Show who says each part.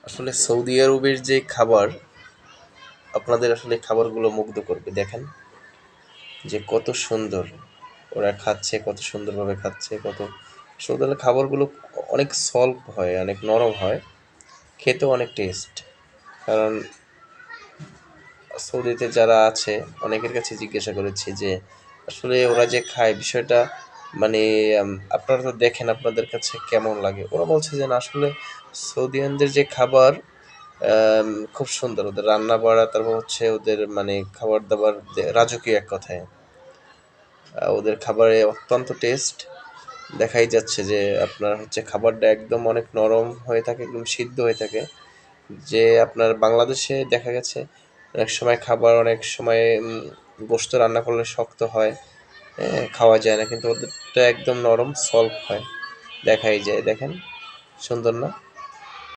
Speaker 1: আসলে সৌদি আরবের যে খাবার, আপনাদের আসলে খাবারগুলো মুগ্ধ করবে। দেখেন যে কত সুন্দর ওরা খাচ্ছে, কত সুন্দরভাবে খাচ্ছে, কত সৌদি আরবের খাবারগুলো অনেক সল্ট হয়, অনেক নরম হয়, খেতেও অনেক টেস্ট। কারণ সৌদিতে যারা আছে অনেকের কাছে জিজ্ঞাসা করেছি যে আসলে ওরা যে খায় বিষয়টা মানে আপনারা তো দেখেন আপনাদের কাছে কেমন লাগে। ওরা বলছে যে না আসলে সৌদিয়ানদের যে খাবার খুব সুন্দর। ওদের রান্না বাড়া, তারপর হচ্ছে ওদের মানে খাবার-দাবার রাজকীয় এক কথায়। ওদের খাবারে অত্যন্ত টেস্ট। দেখাই যাচ্ছে যে আপনার হচ্ছে খাবারটা একদম অনেক নরম হয়ে থাকে, একদম সিদ্ধ হয়ে থাকে। যে আপনার বাংলাদেশে দেখা গেছে অনেক সময় খাবার অনেক সময় গোশত রান্না করলে শক্ত হয়, হ্যাঁ? খাওয়া যায় না। কিন্তু ওদেরটা একদম নরম সফট হয়। দেখাই যায়। দেখেন সুন্দর না?